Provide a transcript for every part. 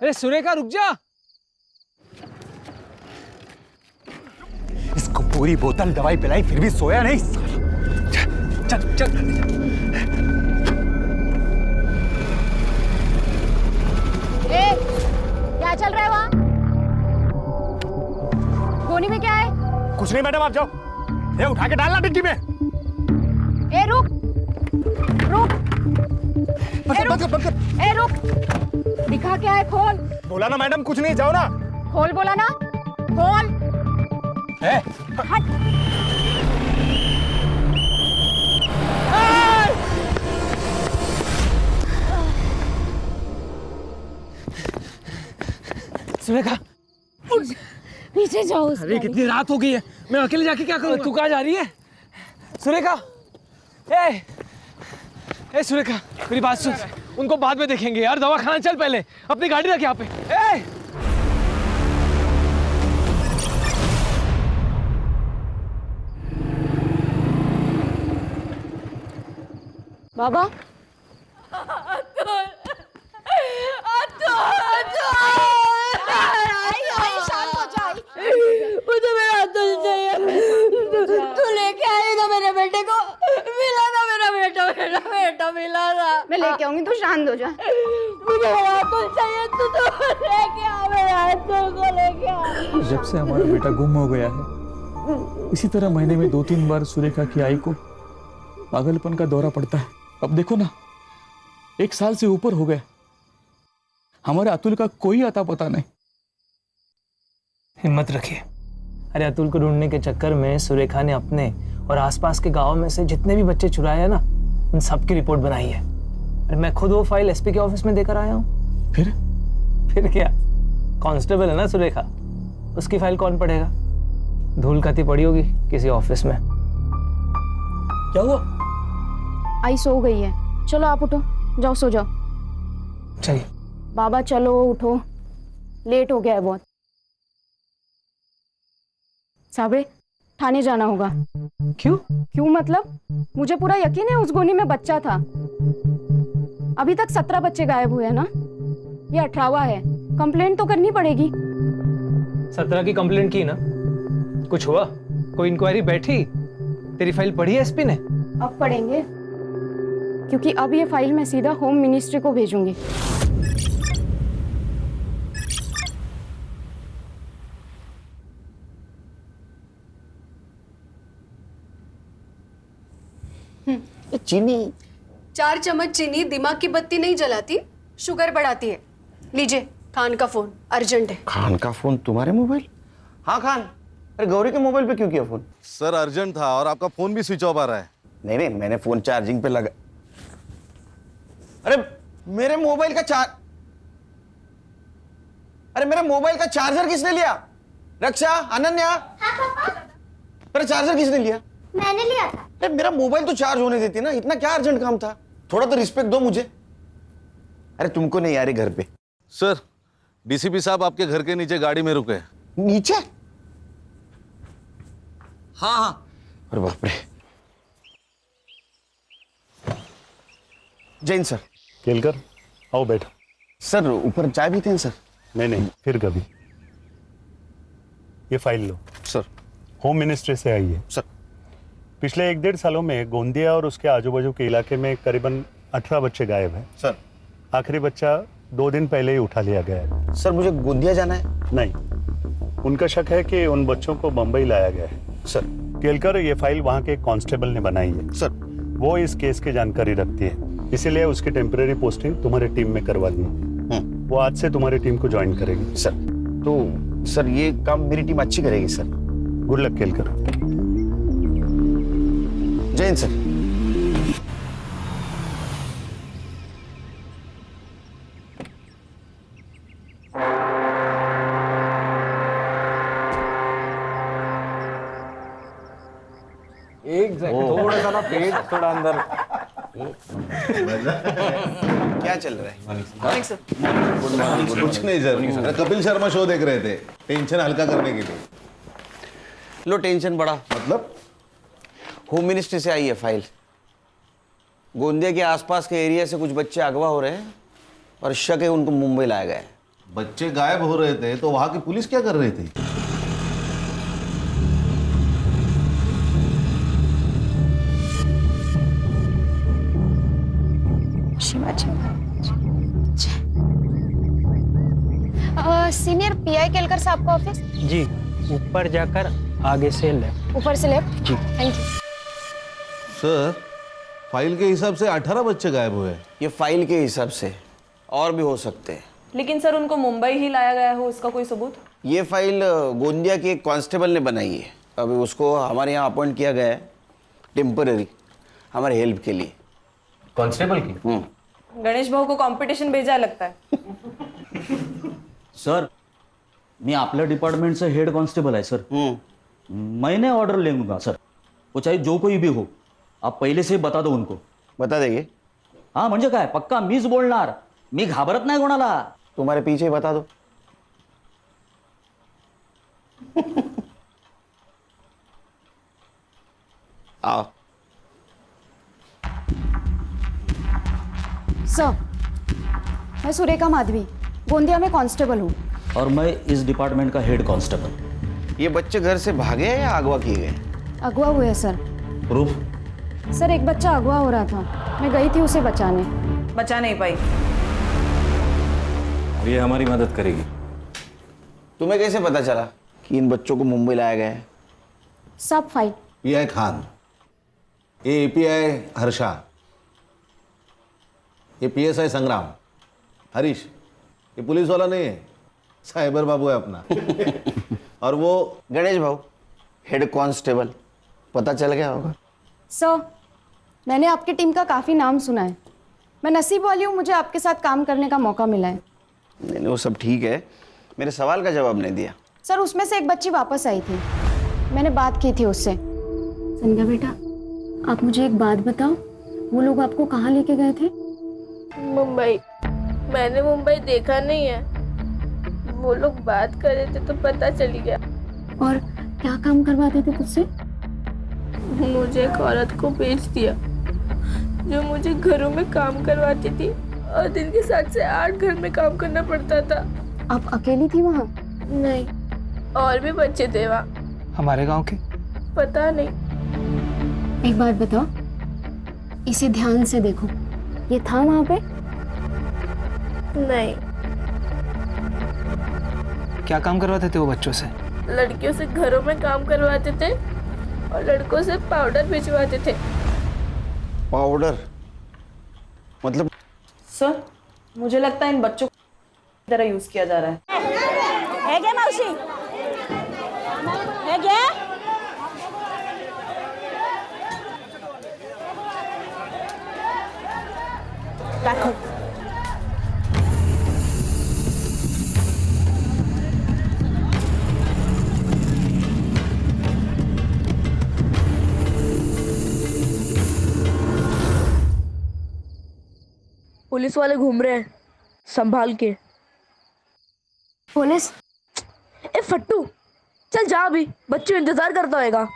अरे सुरेखा रुक जा। इसको पूरी बोतल दवाई पिलाई फिर भी सोया नहीं। चल चल चल। क्या चल रहा है वहाँ? गोनी में क्या है? कुछ नहीं मैडम, आप जाओ। ये उठा के डालना डिग्गी में। ए रुक रुक। बंद कर। ए रुक, दिखा क्या है? खोल। बोला ना मैडम कुछ नहीं, जाओ ना। खोल बोला ना, खोल। हट। सुरेखा पीछे जाओ। अरे कितनी रात हो गई है, मैं अकेले जाके क्या करूँ? तू कहाँ जा रही है सुरेखा? ए सुरेखा मेरी बात सुन, उनको बाद में देखेंगे यार, दवा खाना चल, पहले अपनी गाड़ी रख यहाँ पे। बाबा शांत हो जाए। मुझे मेरा अतुल चाहिए। तू लेके आई ना मेरे बेटे को, मिला ना मेरा बेटा, मेरा बेटा मिला ना। मैं लेके आऊंगी, तो शांत हो जा। मुझे मेरा अतुल चाहिए, तू तो लेके आ, मेरा अतुल को लेके आ। जब से हमारा बेटा गुम हो गया है, इसी तरह महीने में 2-3 बार सुरेखा की आई को पागलपन का दौरा पड़ता है। अब देखो ना, 1 साल से ऊपर हो गए, हमारे अतुल का कोई अता पता नहीं। हिम्मत रखिए। अरे अतुल को ढूंढने के चक्कर में सुरेखा ने अपने और आसपास के गांव में से जितने भी बच्चे चुराए हैं ना, उन सब की रिपोर्ट बनाई है। अरे मैं खुद वो फाइल एसपी के ऑफिस में देकर आया हूँ। फिर क्या, कांस्टेबल है ना सुरेखा, उसकी फाइल कौन पढ़ेगा? धूल खाती पड़ी होगी किसी ऑफिस में। क्या हुआ? आई सो गई है। चलो आप उठो, जाओ सो जाओ। चलिए बाबा चलो उठो, लेट हो गया है बहुत। साबरे थाने जाना होगा। क्यों? क्यों मतलब, मुझे पूरा यकीन है उस गोनी में बच्चा था। अभी तक 17 बच्चे गायब हुए हैं ना, ये 18वां है। कंप्लेंट तो करनी पड़ेगी। 17 की कंप्लेंट की ना, कुछ हुआ? कोई इंक्वायरी बैठी? तेरी फाइल पढ़ी है एसपी ने? अब पढ़ेंगे, क्योंकि अब ये फाइल मैं सीधा होम मिनिस्ट्री को भेजूंगी। चीनी 4 चम्मच चीनी दिमाग की बत्ती नहीं जलाती, शुगर बढ़ाती है। लीजिए, खान का फोन अर्जेंट है। खान का फोन तुम्हारे मोबाइल? हाँ खान, अरे गौरी के मोबाइल पे क्यों किया फोन? सर अर्जेंट था और आपका फोन भी स्विच ऑफ आ रहा है। नहीं नहीं, मैंने फोन चार्जिंग पे लगा। अरे मेरे मोबाइल का चार्जर किसने लिया? रक्षा, अनन्या। अरे चार्जर किसने लिया? मैंने लिया था। अरे मेरा मोबाइल तो चार्ज होने देती ना, इतना क्या अर्जेंट काम था? थोड़ा तो रिस्पेक्ट दो मुझे। अरे तुमको नहीं आ रही घर पे? सर डीसीपी साहब आपके घर के नीचे गाड़ी में रुके। नीचे? हाँ हाँ। अरे बाप रे। जैन सर। केलकर आओ बैठो। सर ऊपर चाय पीते हैं सर? नहीं, फिर कभी। ये फाइल लो सर। होम मिनिस्ट्री से आई है सर। पिछले 1-1.5 सालों में गोंदिया और उसके आजू बाजू के इलाके में करीबन 18 बच्चे गायब हैं। सर आखिरी बच्चा 2 दिन पहले ही उठा लिया गया है। सर मुझे गोंदिया जाना है। नहीं, उनका शक है कि उन बच्चों को बंबई लाया गया है। सर। केलकर ये फाइल वहाँ के कांस्टेबल ने बनाई है। सर। वो इस केस की जानकारी रखती है, इसीलिए उसकी टेम्परेरी पोस्टिंग तुम्हारी टीम में करवा दी है। वो आज से तुम्हारी टीम को ज्वाइन करेगी। सर तो सर ये काम मेरी टीम अच्छी करेगी sir. Good luck Kelkar. Jain sir. एक सेकंड, थोड़ा सा ना पेट थोड़ा अंदर। क्या चल रहा है? कुछ नहीं सर, कपिल शर्मा शो देख रहे थे, टेंशन हल्का करने के लिए। लो टेंशन बढ़ा। मतलब? होम मिनिस्ट्री से आई है फाइल। गोंदिया के आसपास के एरिया से कुछ बच्चे अगवा हो रहे हैं और शक है उनको मुंबई लाया गया है। बच्चे गायब हो रहे थे तो वहां की पुलिस क्या कर रही थी? सीनियर पीआई केलकर साहब का ऑफिस जी, ऊपर जाकर आगे से लेफ्ट। ऊपर से लेफ्ट जी। Thank you. सर, फाइल के हिसाब से 18 बच्चे गायब हुए हैं। ये फाइल के हिसाब से और भी हो सकते हैं। लेकिन सर उनको मुंबई ही लाया गया हो, इसका कोई सबूत? ये फाइल गोंदिया के एक कांस्टेबल ने बनाई है। अभी उसको हमारे यहाँ अपॉइंट किया गया है टेम्पररी, हमारे हेल्प के लिए। कांस्टेबल की? गणेश भाऊ को कंपटीशन भेजा है लगता है। सर, मी आपल्या डिपार्टमेंटचं हेड कॉन्स्टेबल आहे सर। मैंने ऑर्डर लेंगा सर, वो चाहे जो कोई भी हो, आप पहले से बता दो उनको। बता देंगे? हाँ म्हणजे काय, पक्का मीच बोलणार, मी घाबरत नाही कोणाला। तुम्हारे पीछे बता दो। आओ। सर, मैं सुरेखा माधवी, गोंदिया में कांस्टेबल हूँ। और मैं इस डिपार्टमेंट का हेड कांस्टेबल। ये बच्चे घर से भागे हैं या अगवा किए गए? अगवा हुए सर। प्रूफ? सर, एक बच्चा अगवा हो रहा था, मैं गई थी उसे बचाने। बचा नहीं पाई। ये हमारी मदद करेगी। तुम्हें कैसे पता चला कि इन बच्चों को मुंबई लाया गया है? सब फाइल। पीआई खान, ये एपीआई हर्षा, ये पीएसआई संग्राम, हरीश, ये पुलिस वाला नहीं है, साइबर बाबू है अपना। और वो गणेश भाऊ, हेड कांस्टेबल। पता चल गया होगा। सर, मैंने आपकी टीम का काफ़ी नाम सुना है। मैं नसीब वाली हूँ, मुझे आपके साथ काम करने का मौका मिला है। नहीं, वो सब ठीक है, मेरे सवाल का जवाब नहीं दिया। सर, उसमें से एक बच्ची वापस आई थी, मैंने बात की थी उससे। संध्या बेटा, आप मुझे एक बात बताओ, वो लोग आपको कहाँ लेके गए थे? मुंबई। मैंने मुंबई देखा नहीं है, वो लोग बात कर रहे थे तो पता चली गया। और क्या काम करवाते थे तुझसे? मुझे एक औरत को बेच दिया जो मुझे घरों में काम करवाती थी और दिन के 7 से 8 घर में काम करना पड़ता था। आप अकेली थी वहाँ? नहीं, और भी बच्चे थे वहाँ। हमारे गांव के? पता नहीं। एक बात बताओ, इसे ध्यान से देखो, ये था वहाँ पे? नहीं। क्या काम करवाते थे वो बच्चों से? लड़कियों से घरों में काम करवाते थे और लड़कों से पाउडर भिजवाते थे। पाउडर मतलब? सर, मुझे लगता है इन बच्चों को की तरह यूज किया जा रहा है क्या मौसी? है क्या? रखो। पुलिस वाले घूम रहे हैं, संभाल के। पुलिस? ए फट्टू, चल जा, अभी बच्चों इंतजार करता होएगा।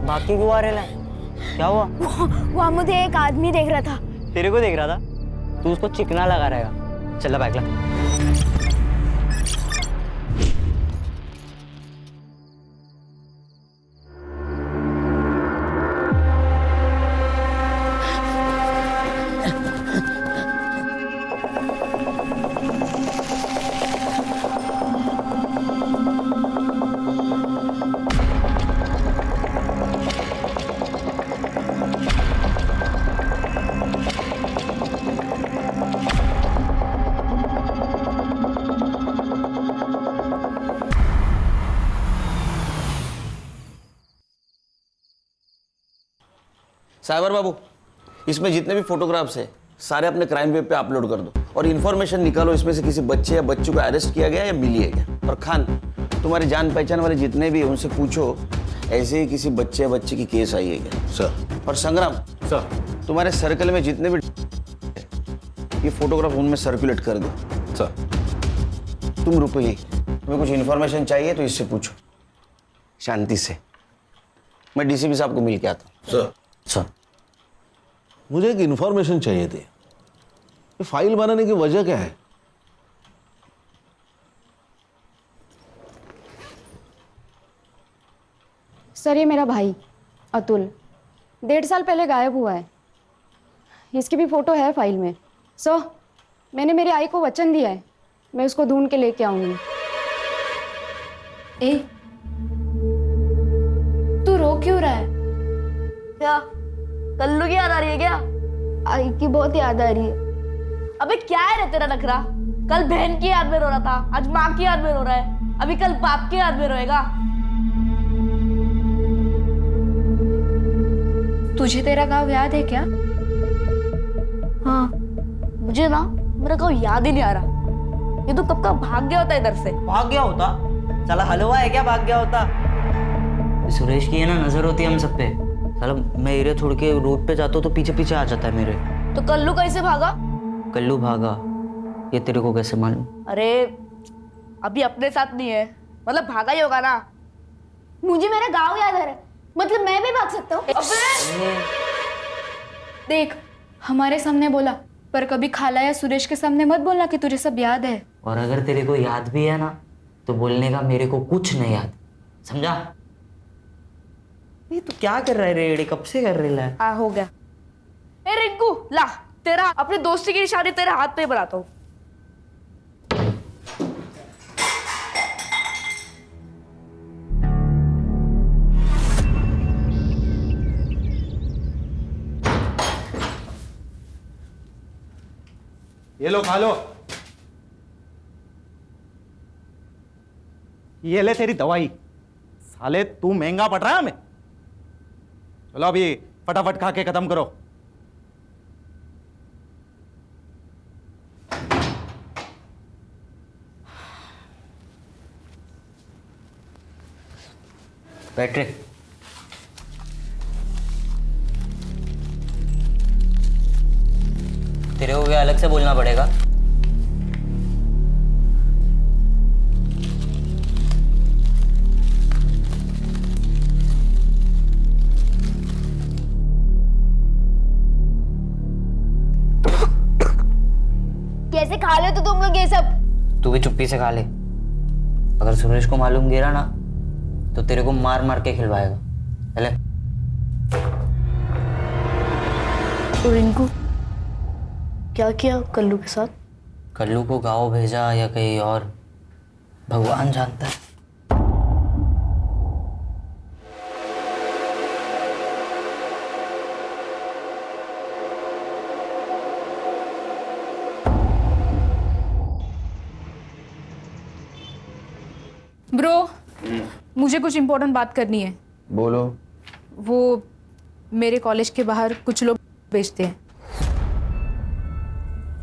बाकी क्यों आ रहे? क्या हुआ? वहाँ मुझे एक आदमी देख रहा था। तेरे को देख रहा था? तू उसको चिकना लगा रहेगा। चल बैग ला। साइबर बाबू, इसमें जितने भी फोटोग्राफ्स है सारे अपने क्राइम वेब पे अपलोड कर दो और इन्फॉर्मेशन निकालो इसमें से किसी बच्चे या बच्चों को अरेस्ट किया गया या मिली है क्या। और खान, तुम्हारे जान पहचान वाले जितने भी उनसे पूछो ऐसे ही किसी बच्चे या बच्चे की केस आई है क्या। सर। और संग्राम सर, तुम्हारे सर्कल में जितने भी ये फोटोग्राफ उनमें सर्कुलेट कर दो। सर। तुम रुको, यही तुम्हें कुछ इन्फॉर्मेशन चाहिए तो इससे पूछो शांति से। मैं डीसीपी साहब को मिल के आता हूँ। सर, सर, मुझे एक इंफॉर्मेशन चाहिए थी। ये फाइल बनाने की वजह क्या है? सर, ये मेरा भाई अतुल 1.5 साल पहले गायब हुआ है। इसकी भी फोटो है फाइल में। सर, मैंने मेरी आई को वचन दिया है, मैं उसको ढूंढ के लेके आऊंगी। ए, तू रो क्यों रहा है? क्या कल्लू की याद आ रही है क्या? आई की बहुत याद आ रही है। अबे क्या है रे तेरा नखरा? कल बहन की याद में रो रहा था, आज माँ की याद में रो रहा है, अभी कल बाप की याद में रोएगा। तुझे तेरा गाँव याद है क्या? हाँ, मुझे ना मेरा गाँव याद ही नहीं आ रहा। ये तो कब का भाग गया होता है इधर से। भाग गया होता? साला हलवा है क्या भाग गया होता? सुरेश की है ना नजर होती है हम सब पे। साला मैं एरिया छोड़ के रोड पे जाता हूँ तो पीछे पीछे आ जाता है मेरे। तो कल्लू कैसे भागा? कल्लू भागा ये तेरे को कैसे मालूम? अरे अभी अपने साथ नहीं है, मतलब भागा ही होगा ना। मुझे मेरा गाँव याद आ रहा है, मतलब मैं भी भाग सकता हूँ। देख, हमारे सामने बोला, पर कभी खाला या सुरेश के सामने मत बोलना कि तुझे सब याद है। और अगर तेरे को याद भी है ना तो बोलने का मेरे को कुछ नहीं याद, समझा? ये तू क्या कर रहा है रे? कब से कर रही है? हो गया। ए रिंकू, ला तेरा अपने दोस्ती की निशानी तेरे हाथ पे बनाता हूँ। ये लो, खा लो। ये ले तेरी दवाई। साले तू महंगा पड़ रहा है हमें। चलो अभी फटाफट खा के खत्म करो। बैठ रे। तेरे को क्या अलग से बोलना पड़ेगा? कैसे खा ले तो तुम लोग ये सब? तू भी चुप्पी से खा ले। अगर सुरेश को मालूम गिरा ना तो तेरे को मार मार के खिलवाएगा। चले। तो रिंकू क्या किया कल्लू के साथ? कल्लू को गाँव भेजा या कहीं और, भगवान जानता है। ब्रो, मुझे कुछ इम्पोर्टेंट बात करनी है। बोलो। वो मेरे कॉलेज के बाहर कुछ लोग बेचते हैं।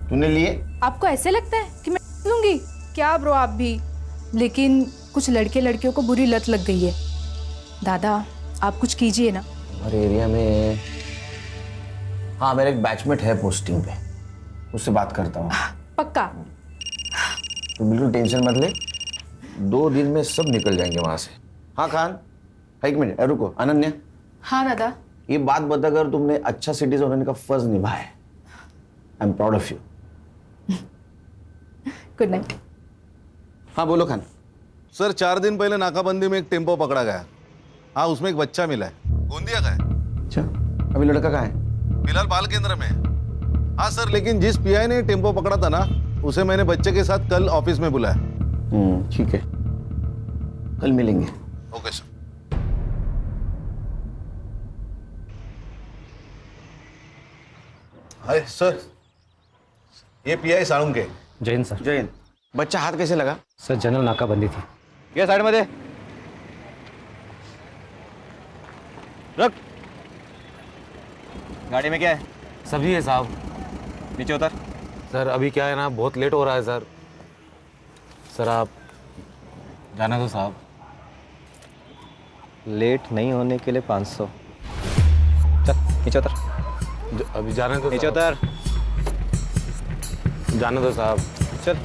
तूने लिए? आपको ऐसे लगता है कि मैं लूंगी क्या ब्रो? आप भी। लेकिन कुछ लड़के लड़कियों को बुरी लत लग गई है। दादा, आप कुछ कीजिए ना। हमारे एरिया में हाँ, मेरा एक बैचमेट है पोस्टिंग पे, उससे बात करता हूँ। पक्का? तो बिल्कुल टेंशन मत ले, 2 दिन में सब निकल जाएंगे वहां से। हाँ खान, एक मिनट रुको। अनन्या। हाँ दादा। ये बात बताकर तुमने अच्छा सिटीजन होने का फर्ज निभाया है। I am proud of you. Good night. हाँ बोलो खान। सर 4 दिन पहले नाकाबंदी में एक टेम्पो पकड़ा गया। हाँ, उसमें एक बच्चा मिला है। गोंदिया का है। अच्छा, अभी लड़का कहाँ है? फिलहाल बाल केंद्र में है। हाँ सर, लेकिन जिस पीआई ने टेम्पो पकड़ा था ना, उसे मैंने बच्चे के साथ कल ऑफिस में बुलाया। ठीक है, कल मिलेंगे। Okay sir. हाय सर, ये पीआई साळुंके। जैन सर। जैन, बच्चा हाथ कैसे लगा? सर जनरल नाकाबंदी थी। ये साइड में दे। रख। गाड़ी में क्या है? सब्जी है साहब। नीचे उतर। सर अभी क्या है ना, बहुत लेट हो रहा है सर। सर आप जाना दो साहब। लेट नहीं होने के लिए 500। चल नीचे उतर। अभी जाने दो नीचे उतर। जाने दो साहब। चल।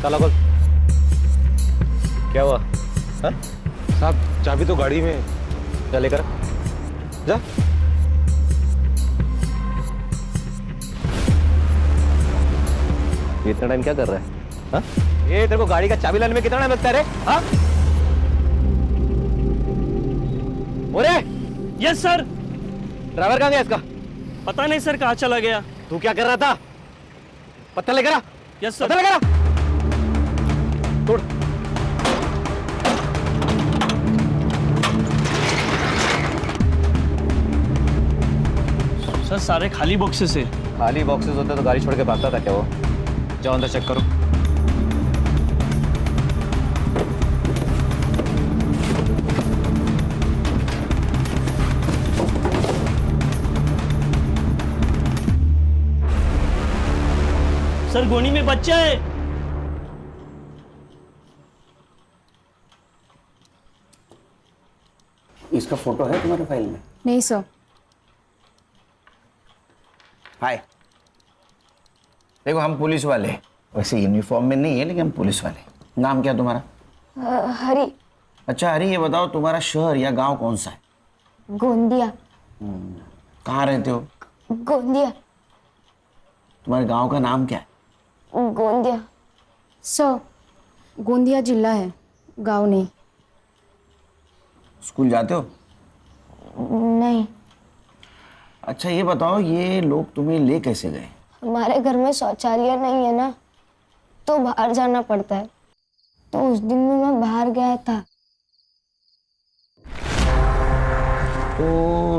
ताला खोल। क्या हुआ? हाँ? साहब चाबी तो गाड़ी में। जा लेकर जा। ये इतना टाइम क्या कर रहा है? हाँ? ये तेरे को गाड़ी का चाबी लाने में कितना टाइम लगता है रे? हाँ? ओरे! Yes sir. ड्राइवर कहाँ गया इसका? पता नहीं सर कहाँ चला गया। तू क्या कर रहा था? पत्थर लेकर आ। यस पत्थर लेकर आ। तोड़। सर सारे खाली बॉक्सेस है। खाली बॉक्सेस होते तो गाड़ी छोड़ के भागता था क्या वो? जाओ अंदर चेक करो। सर गोनी में बच्चा है। इसका फोटो है तुम्हारे फाइल में? नहीं सर। हाय, देखो हम पुलिस वाले, वैसे यूनिफॉर्म में नहीं है लेकिन हम पुलिस वाले। नाम क्या तुम्हारा? हरी। अच्छा हरी, ये बताओ तुम्हारा शहर या गांव कौन सा है? गोंदिया। कहाँ रहते हो? गोंदिया। तुम्हारे गांव का नाम क्या है? गोंदिया। सर गोंदिया जिला है, गांव नहीं। स्कूल जाते हो? नहीं। अच्छा ये बताओ, ये लोग तुम्हें ले कैसे गए? हमारे घर में शौचालय नहीं है ना, तो बाहर जाना पड़ता है। तो उस दिन में मैं बाहर गया था। तो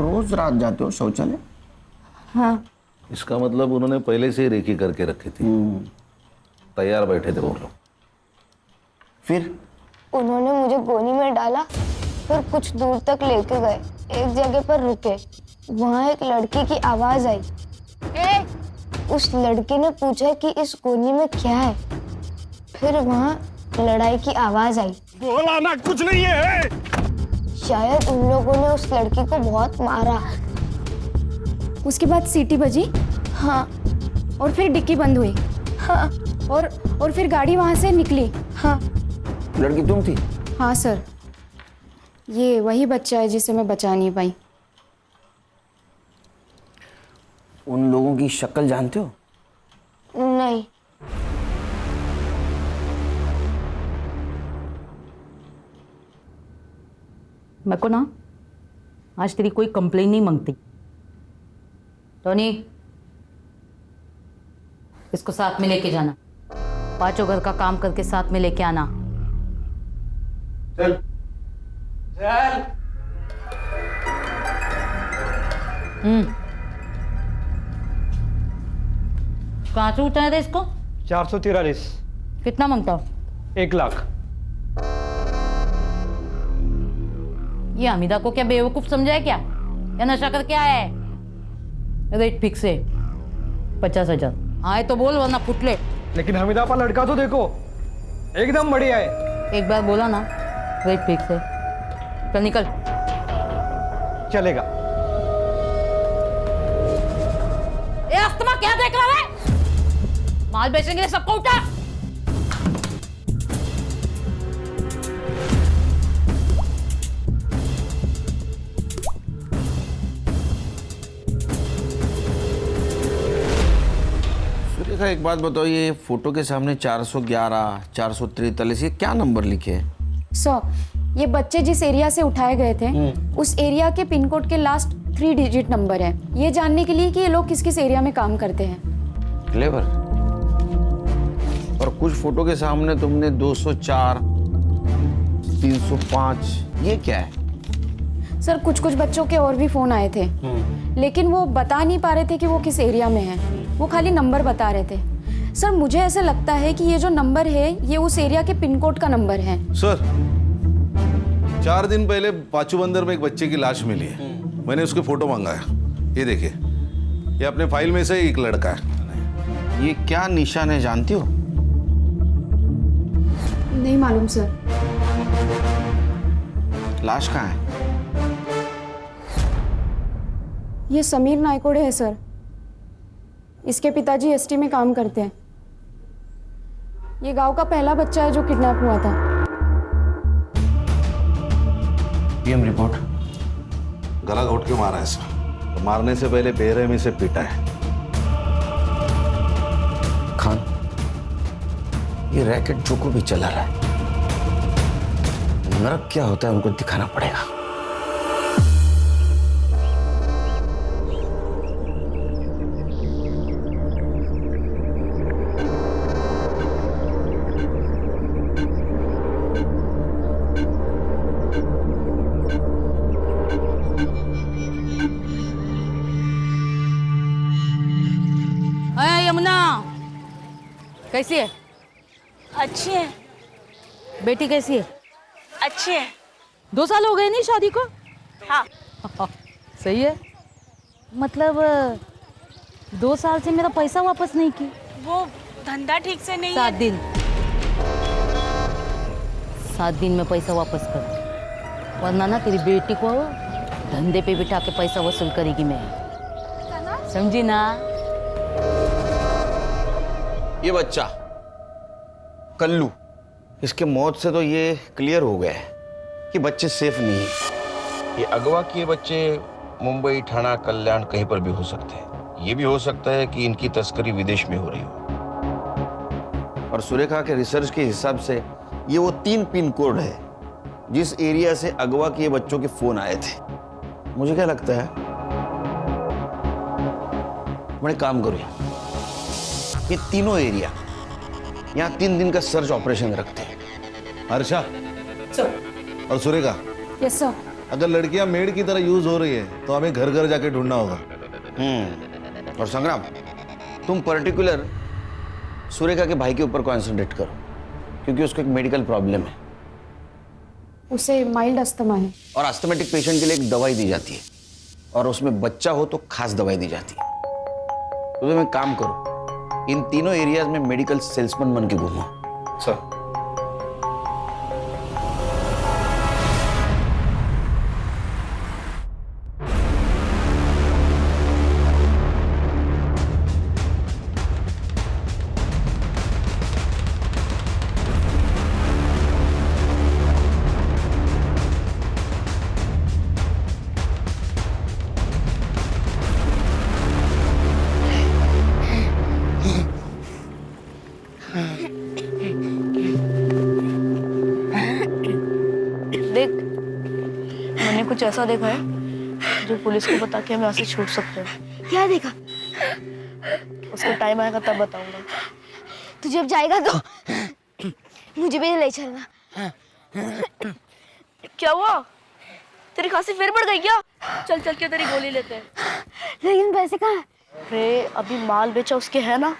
रोज रात जाते हो शौचालय? हाँ। इसका मतलब उन्होंने पहले से ही रेकी करके रखी थी। तैयार बैठे थे वो लोग। फिर उन्होंने मुझे गोनी में डाला, फिर कुछ दूर तक लेके गए। एक जगह पर रुके, वहाँ एक लड़की की आवाज आई। उस लड़की ने पूछा कि इस गोनी में क्या है। फिर वहाँ लड़ाई की आवाज आई। बोला ना कुछ नहीं है। शायद उन लोगों ने उस लड़की को बहुत मारा। उसके बाद सीटी बजी। हाँ। और फिर डिक्की बंद हुई। हाँ। और फिर गाड़ी वहाँ से निकली। हाँ। लड़की तुम थी? हाँ सर, ये वही बच्चा है जिसे मैं बचा नहीं पाई। उन लोगों की शक्ल जानते हो? नहीं। मेरे को ना आज तेरी कोई कंप्लेन नहीं मांगती। टोनी, इसको साथ में लेके जाना। पांचों घर का काम करके साथ में लेके आना। चल चल। कहाँ से उठाया था इसको? 443। कितना मांगता हो? 1 लाख। ये हमीदा को क्या बेवकूफ समझा है क्या? या नशा करके आया है? रेट फिक्स है 50,000। आए तो बोल वरना फुटले। लेकिन हमीदा का लड़का तो देखो, एकदम बढ़िया है। एक बार बोला ना, रेट फिक्स है। चल निकल। चलेगा। ए अस्तमा, क्या देख रहा है? माल बेचेंगे सबको उठा। सुरेखा एक बात बताओ, ये फोटो के सामने 411, 443 ये क्या नंबर लिखे हैं? ये बच्चे जिस एरिया से उठाए गए थे, उस एरिया के पिन कोड के लास्ट 3 डिजिट नंबर है, ये जानने के लिए कि ये लोग किस किस एरिया में काम करते हैं। क्लेवर। और कुछ फोटो के सामने तुमने 204, 305, ये क्या है? सर कुछ कुछ बच्चों के और भी फोन आए थे, लेकिन वो बता नहीं पा रहे थे कि वो किस एरिया में है। वो खाली नंबर बता रहे थे। सर मुझे ऐसा लगता है कि ये जो नंबर है ये उस एरिया के पिन कोड का नंबर है। सर 4 दिन पहले पाचू बंदर में एक बच्चे की लाश मिली है। मैंने उसके फोटो मंगाया, ये देखिए, ये अपने फाइल में से एक लड़का है। ये क्या निशान है जानती हो? नहीं मालूम सर। लाश कहाँ है? ये समीर नायकोड़े है सर। इसके पिताजी एसटी में काम करते हैं। ये गांव का पहला बच्चा है जो किडनैप हुआ था। PM report. गला घोट के मारा है सर। तो मारने से पहले बेरहमी से पीटा है। खान, ये रैकेट जो को भी चला रहा है, नरक क्या होता है उनको दिखाना पड़ेगा। अरे यमुना, कैसी है? अच्छी है, बेटी कैसी है? अच्छी है। 2 साल हो गए नहीं शादी को? हाँ। सही है। मतलब 2 साल से मेरा पैसा वापस नहीं की। वो धंधा ठीक से नहीं 7 है। दिन 7 दिन में पैसा वापस कर, वरना ना तेरी बेटी को धंधे पे बिठा के पैसा वसूल करेगी मैं, समझी ना? ये बच्चा कल्लू, इसके मौत से तो ये क्लियर हो गया है कि बच्चे सेफ नहीं है। ये अगवा किए बच्चे मुंबई, ठाणा, कल्याण कहीं पर भी हो सकते हैं। ये भी हो सकता है कि इनकी तस्करी विदेश में हो रही हो। और सुरेखा के रिसर्च के हिसाब से ये वो 3 पिन कोड है जिस एरिया से अगवा किए बच्चों के फोन आए थे। मुझे क्या लगता है, बड़े काम करो, ये तीनों एरिया यहाँ 3 दिन का सर्च ऑपरेशन रखते हैं। हर्षा और सुरेखा, यस सर। अगर लड़कियां मेड की तरह यूज हो रही है तो हमें घर घर जाके ढूंढना होगा। और संग्राम, तुम पर्टिकुलर सुरेखा के भाई के ऊपर कॉन्सेंट्रेट करो, क्योंकि उसको एक मेडिकल प्रॉब्लम है। उसे माइल्ड अस्थमा है। और अस्थमेटिक पेशेंट के लिए एक दवाई दी जाती है, और उसमें बच्चा हो तो खास दवाई दी जाती है। तो तुम एक काम करो, इन तीनों एरियाज में मेडिकल सेल्समैन बन के घूमो। सर। देख, मैंने कुछ ऐसा देखा है जो पुलिस को बता के हम यहाँ से छूट सकते हैं। क्या देखा? उसका टाइम आएगा तब बताऊंगा। तू जब जाएगा तो मुझे भी ले चलना। क्या हुआ? तेरी खांसी फिर बढ़ गई क्या? चल चल के तेरी गोली लेते हैं। लेकिन पैसे कहाँ हैं? अरे अभी माल बेचा उसके है ना,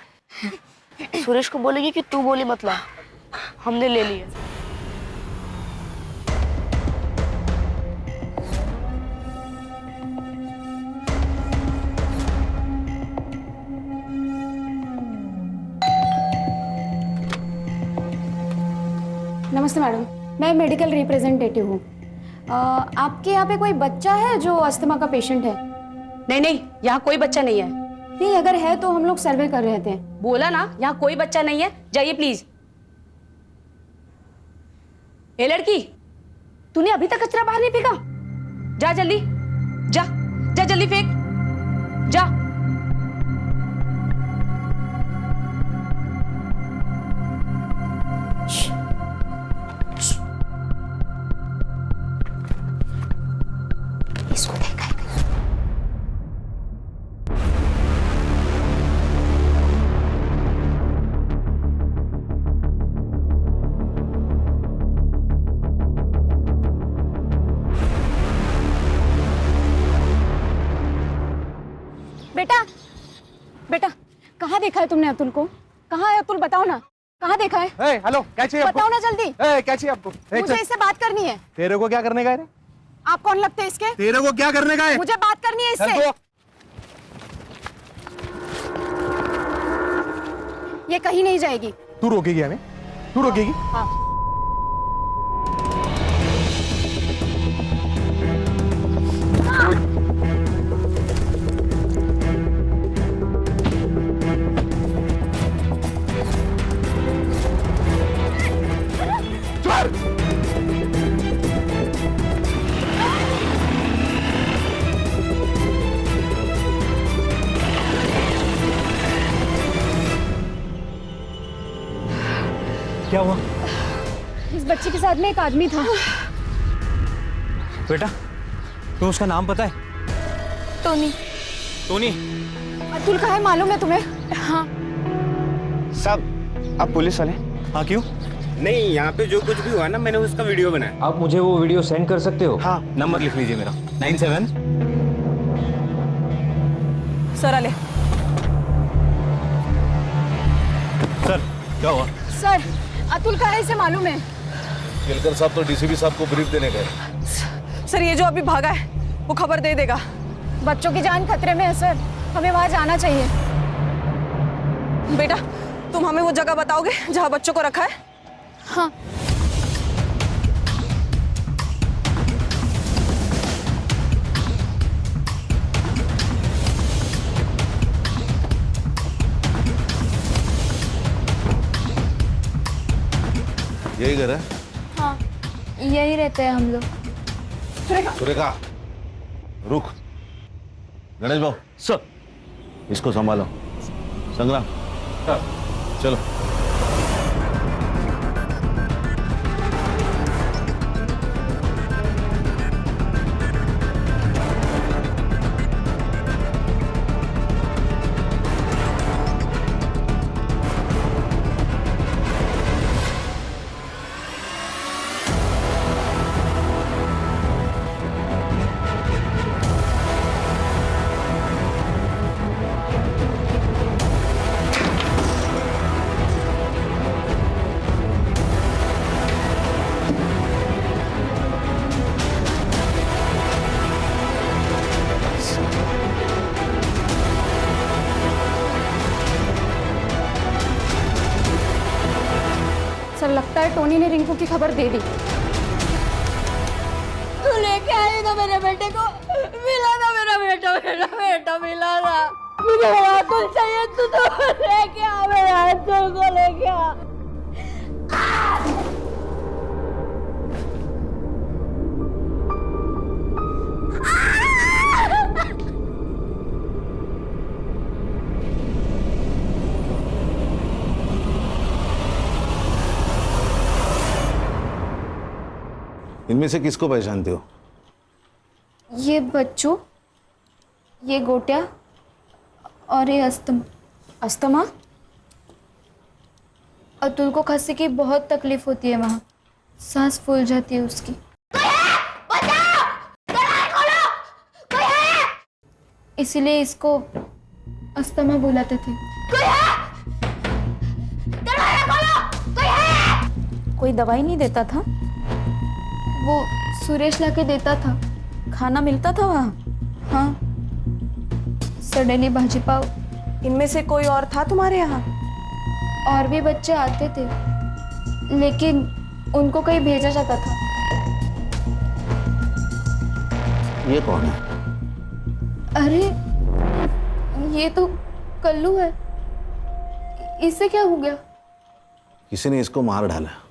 सुरेश को बोलेगी कि तू गोली मत ला, हमने ले ली है। नमस्ते मैडम, मैं मेडिकल रिप्रेजेंटेटिव हूँ। आपके यहाँ पे कोई बच्चा है जो अस्थमा का पेशेंट है? नहीं नहीं, यहाँ कोई बच्चा नहीं है। नहीं, अगर है तो हम लोग सर्वे कर रहे थे। बोला ना, यहाँ कोई बच्चा नहीं है, जाइए प्लीज। ए लड़की, तूने अभी तक कचरा बाहर नहीं फेंका? जा जल्दी, जा जा जल्दी फेंक, जा। इसको देखा है। बेटा, बेटा, कहाँ देखा है तुमने अतुल को? कहाँ है अतुल? बताओ ना, कहाँ देखा है? हेलो, क्या चाहिए आपको? बताओ ना जल्दी। क्या चाहिए आपको? मुझे इससे बात करनी है। तेरे को क्या करने का है? आप कौन लगते हैं इसके? तेरे को क्या करने का है? मुझे बात करनी है इससे। ये कहीं नहीं जाएगी। तू रोकेगी हमें? तू रोकेगी? हाँ। क्या हुआ? इस बच्चे के साथ में एक आदमी था। बेटा, तुम्हें उसका नाम पता है? टोनी। टोनी? अतुल कहाँ है मालूम है तुम्हें? हाँ। साहब, आप पुलिस वाले? हाँ, क्यों? नहीं, यहाँ पे जो कुछ भी हुआ ना, मैंने उसका वीडियो बनाया। आप मुझे वो वीडियो सेंड कर सकते हो? हाँ। नंबर लिख लीजिए मेरा 97। सर आले। सर, क्या हुआ? सर, अतुल कहाँ है इसे मालूम है? केलकर साहब तो डीसीपी साहब को ब्रीफ देने गए। सर, ये जो अभी भागा है वो खबर दे देगा। बच्चों की जान खतरे में है सर, हमें वहाँ जाना चाहिए। बेटा, तुम हमें वो जगह बताओगे जहाँ बच्चों को रखा है? हाँ। यही घर है? हाँ, यही रहते हैं हम लोग। सुरेखा, रुक। गणेश भाऊ, सर, इसको संभालो। संग्राम, चलो। सर, लगता है टोनी ने रिंकू की खबर दे दी। तू लेके आई ना मेरे बेटे को, मिला ना मेरा बेटा, मेरा बेटा मिला ना। मुझे मेरा अतुल चाहिए, तू तो लेके आ, मेरा अतुल को लेके आ। इनमें से किसको पहचानते हो? ये बच्चू, ये गोटिया और ये अस्थमा। अतुल को खांसी की बहुत तकलीफ होती है, वहाँ सांस फूल जाती है उसकी। इसीलिए इसको अस्थमा बुलाते थे। कोई दवाई नहीं देता था? वो सुरेश लाके देता था। खाना मिलता था वहाँ? हाँ, सडनली भाजी पाव। इनमें से कोई और था तुम्हारे यहाँ? और भी बच्चे आते थे, लेकिन उनको कहीं भेजा जाता था। ये कौन है? अरे, ये तो कल्लू है। इससे क्या हो गया? किसी ने इसको मार डाला।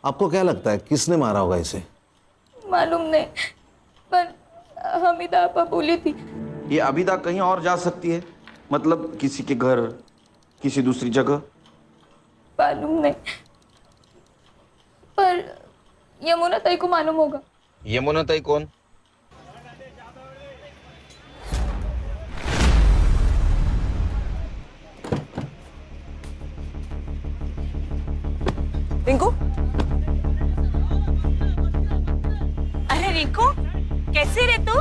आपको क्या लगता है किसने मारा होगा इसे? मालूम नहीं, पर हमीदा आपा बोली थी। ये अभिदा कहीं और जा सकती है, मतलब किसी के घर, किसी दूसरी जगह। मालूम नहीं, पर यमुना ताई को मालूम होगा। यमुना ताई कौन? रिंकू? अरे रिंकू, कैसी रे तू?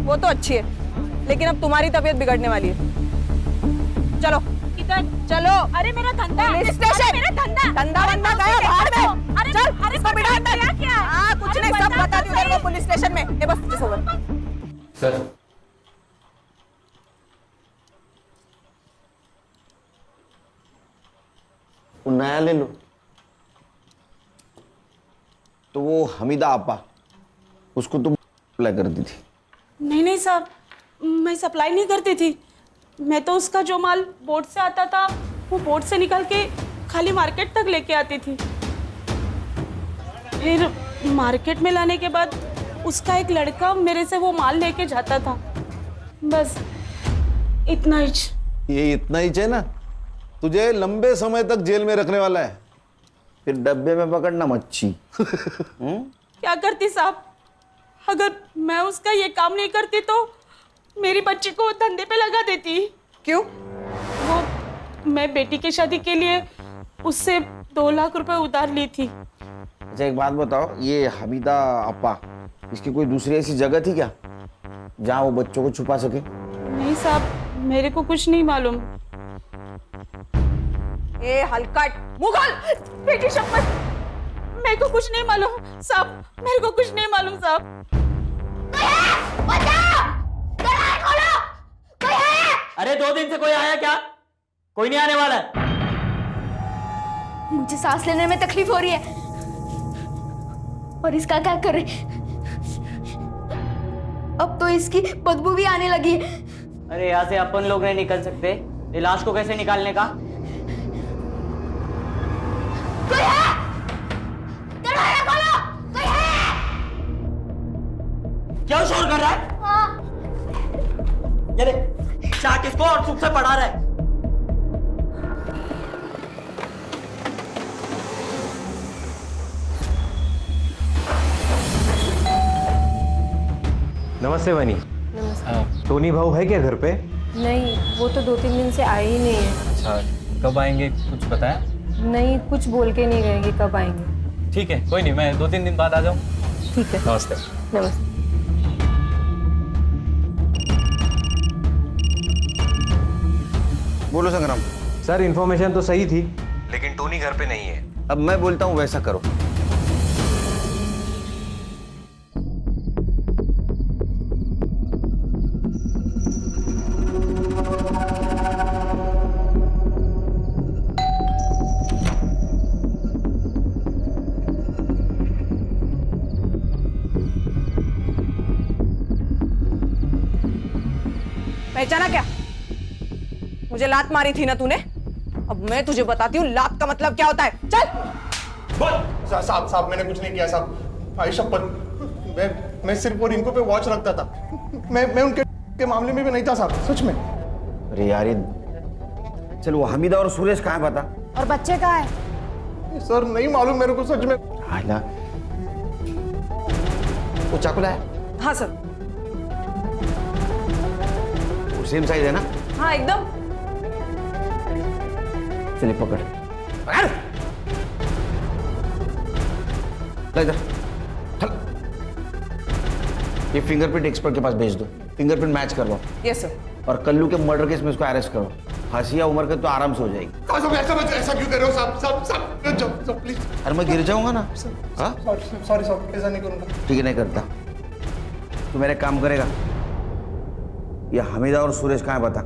वो तो अच्छी है, लेकिन अब तुम्हारी तबीयत बिगड़ने वाली है। चलो किधर? चलो। अरे मेरा धंधा, पुलिस स्टेशन। मेरा धंधा, धंधा वंदा गया बाहर में। अरे चल, अरे इसको बिठा अंदर। क्या? हाँ, कुछ नहीं, सब बता दूं तेरे को पुलिस स्टेशन में। ये बस किस ओवर। सर, वो नया ले लो। तो वो हमीदा आपा, उसको तुम अप्लाई कर दी थी? नहीं नहीं साहब, मैं सप्लाई नहीं करती थी। मैं तो उसका जो माल बोट से आता था वो बोट से निकाल के खाली मार्केट तक लेके आती थी। फिर मार्केट में लाने के बाद उसका एक लड़का मेरे से वो माल लेके जाता था। बस इतना ही। ये इतना ही है ना, तुझे लंबे समय तक जेल में रखने वाला है। फिर डब्बे में पकड़ना मच्छी। क्या करती साहब, अगर मैं उसका ये काम नहीं करती तो मेरी बच्ची को धंधे पे लगा देती। क्यों? वो मैं बेटी की शादी के लिए उससे 2 लाख रुपए उधार ली थी। अच्छा एक बात बताओ, ये हमीदा अपा, इसकी कोई दूसरी ऐसी जगह थी क्या जहाँ वो बच्चों को छुपा सके? नहीं साहब, मेरे को कुछ नहीं मालूम। ए हलकट मुगल, बेटी शपथ, मेरे को कुछ नहीं मालूम साहब, मेरे को कुछ नहीं मालूम साहब। अरे 2 दिन से कोई आया क्या? कोई नहीं आने वाला है। मुझे सांस लेने में तकलीफ हो रही है और इसका क्या करे? अब तो इसकी बदबू भी आने लगी है। अरे यहाँ से अपन लोग नहीं निकल सकते, ये लाश को कैसे निकालने का? कोई है? दरवाजा खोलो, कोई है? क्यों शोर कर रहा है? ये देख, चाट इसको और चुप से पढ़ा रहा है। नमस्ते बनी। नमस्ते। टोनी भाऊ है क्या घर पे? नहीं, वो तो 2-3 दिन से आए ही नहीं है। अच्छा, कब आएंगे कुछ बताया? नहीं, कुछ बोल के नहीं गए कि कब आएंगे। ठीक है, कोई नहीं, मैं 2-3 दिन बाद आ जाऊँ। ठीक है। नमस्ते। नमस्ते। बोलो संग्राम। सर इन्फॉर्मेशन तो सही थी, लेकिन टोनी घर पे नहीं है। अब मैं बोलता हूँ वैसा करो। पहचाना क्या? मुझे लात मारी थी ना तूने? अब मैं तुझे बताती हूँ लात का मतलब क्या होता है। चल। साहब मैंने कुछ नहीं किया साहब, भाई शपथ, मैं सिर्फ और इनको पे वॉच रखता था। मैं उनके के मामले में भी नहीं था साहब, सच में। अरे यार ये, चल वो हमीदा और सुरेश कहाँ है पता? और बच्चे कहाँ है? सर नहीं मालूम मेरे को सच में। आला, वो चाकू लाया? हाँ सर। वो सेम साइज है ना? हाँ एकदम। चलिए पकड़ पकड़, ले इधर, चल। ये फिंगरप्रिंट एक्सपर्ट के पास भेज दो, फिंगरप्रिंट मैच कर लो। Yes sir. और कल्लू के मर्डर केस में इसको अरेस्ट करो। फांसी या उम्र के तो आराम से हो जाएगी। ऐसा क्यों कर रहे हो साहब, प्लीज। अरे मैं गिर जाऊंगा ना। हाँ सॉरी साहब, ऐसा नहीं करूंगा। ठीक है, नहीं करता। तू मेरे काम करेगा। ये हमीदा और सुरेश कहाँ है बता?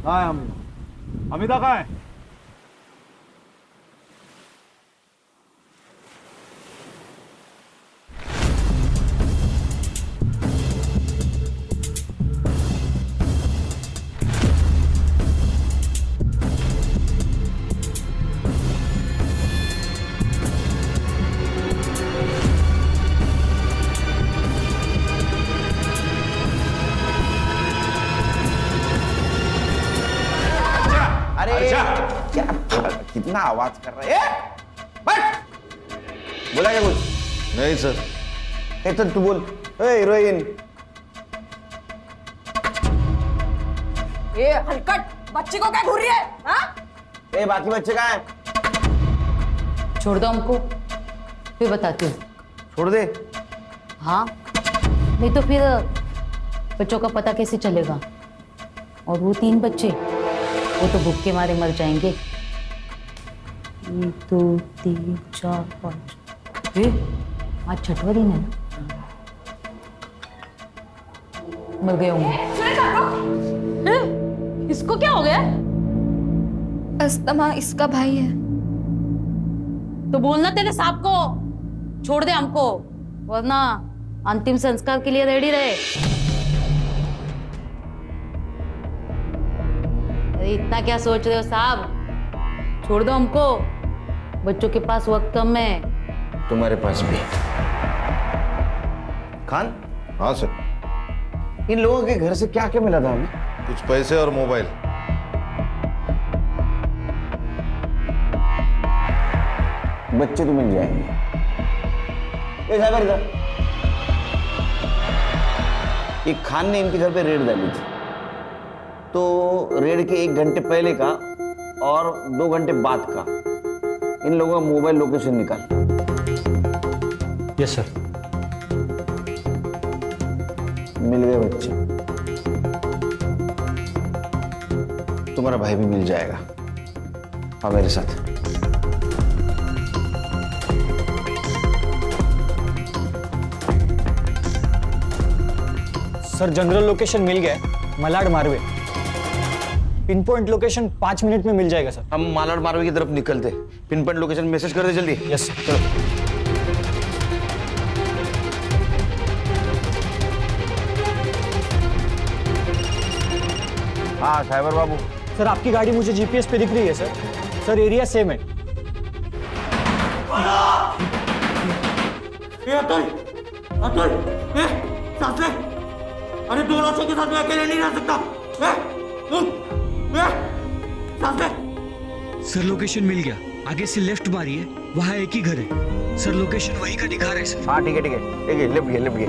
कहाँ है हमीदा? हमीदा कहाँ है? अरे क्या कितना आवाज कर रहा है? बैठ। बोला क्या कुछ? नहीं सर। चल तू बोल। हीरोइन। ये हलकट बच्ची को क्या घूर रही है? हाँ? बाकी बच्चे कहाँ हैं? छोड़ दो हमको, फिर बताती हूँ। छोड़ दे। हाँ, नहीं तो फिर बच्चों का पता कैसे चलेगा? और वो 3 बच्चे, वो तो भूख के मारे मर जाएंगे। 1 2 3 4 5। आज 6वां दिन है ना? मर गए होंगे। इसको क्या हो गया? अस्थमा इसका भाई है। तो बोलना तेरे साहब को छोड़ दे हमको, वरना अंतिम संस्कार के लिए रेडी रहे। अरे इतना क्या सोच रहे हो साहब? छोड़ दो हमको, बच्चों के पास वक्त कम है। तुम्हारे पास भी। खान। हाँ सर। इन लोगों के घर से क्या क्या मिला था हमें? कुछ पैसे और मोबाइल। बच्चे तो मिल जाएंगे। ये साहब इधर। एक खान ने इनके घर पे रेड डाली थी, तो रेड के 1 घंटे पहले का और 2 घंटे बाद का इन लोगों का मोबाइल लोकेशन निकाल। Yes sir. मिल गए बच्चे। तुम्हारा भाई भी मिल जाएगा। आओ मेरे साथ। सर जनरल लोकेशन मिल गया है, Malad Marve. Pin point location 5 minute में मिल जाएगा सर। हम मालाड मारवे की तरफ निकलते। पिन पॉइंट लोकेशन मैसेज कर दे जल्दी। यस सर, चलो। हाँ साइबर बाबू। सर आपकी गाड़ी मुझे जीपीएस पे दिख रही है सर। सर एरिया सेम है। अरे 2 लाशों के साथ मैं अकेले नहीं रह सकता। सर लोकेशन मिल गया, आगे से लेफ्ट मारिए, वहाँ एक ही घर है। सर लोकेशन वही का दिखा रहा है सर। हाँ ठीक है ठीक है ठीक है, लेफ्ट गए लेफ्ट गए।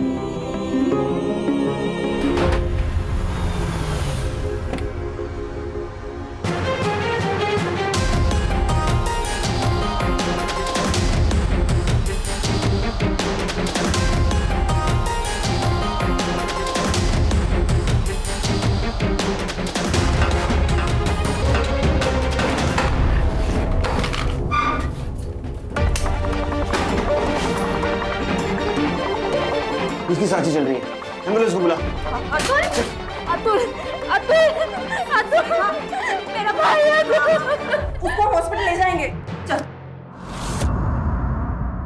इसकी सांसें चल रही है। एम्बुलेंस को बुला। अतुल, अतुल, अतुल, अतुल, मेरा भाई है। उसको हॉस्पिटल ले जाएंगे। चल।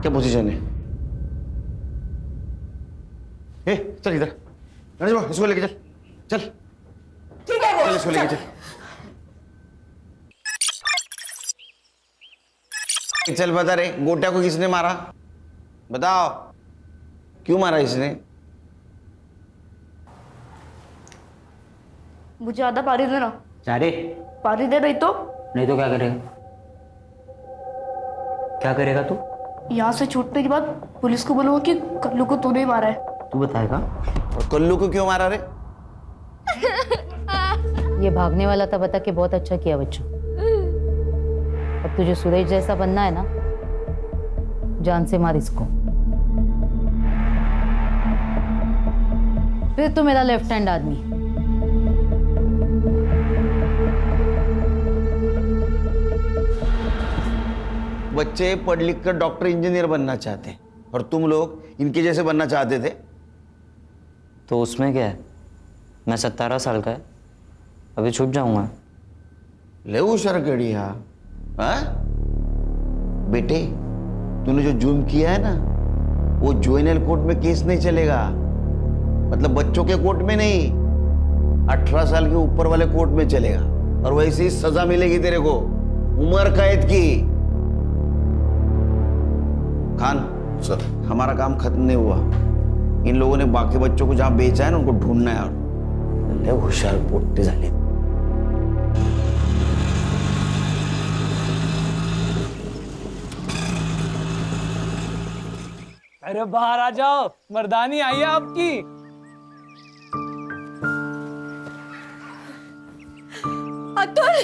क्या पोजीशन है? चल इधर। राजू इसको लेके चल। चल। ठीक है। चल इसको लेके चल। चल बता रे, गोटिया को किसने मारा? बताओ, क्यों मारा इसने? मुझे आधा पानी देना। चारे पानी दे नहीं तो? नहीं तो क्या करेगा? क्या करेगा तू? यहाँ से छूटने के बाद पुलिस को बोलूंगा कि कल्लू को तूने ही मारा है। तू बताएगा? और कल्लू को क्यों मारा रे? ये भागने वाला था, बता के बहुत अच्छा किया बच्चों। अब तुझे सुरेश जैसा बनना है ना, जान से मार इसको। फिर तो मेरा लेफ्ट हैंड आदमी। बच्चे पढ़ लिख कर डॉक्टर इंजीनियर बनना चाहते हैं और तुम लोग इनके जैसे बनना चाहते थे। तो उसमें क्या है? मैं 17 साल का है, अभी छूट जाऊंगा। ले होशियार कड़िया। बेटे, तूने जो जुर्म किया है ना, वो जुवेनाइल कोर्ट में केस नहीं चलेगा। मतलब बच्चों के कोर्ट में नहीं, 18 साल के ऊपर वाले कोर्ट में चलेगा। और वैसे ही सजा मिलेगी तेरे को, उम्र कैद की। खान सर, हमारा काम खत्म नहीं हुआ। इन लोगों ने बाकी बच्चों को जहां बेचा है ना, उनको ढूंढना है। और होशियार पोट्टे झाले। अरे बाहर आ जाओ, मर्दानी आई है आपकी। अतुल,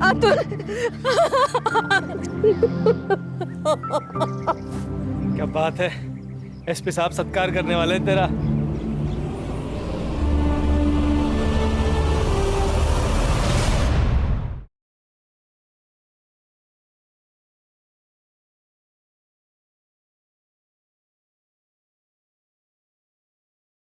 अतुल, क्या बात है, एसपी साहब सत्कार करने वाले हैं तेरा।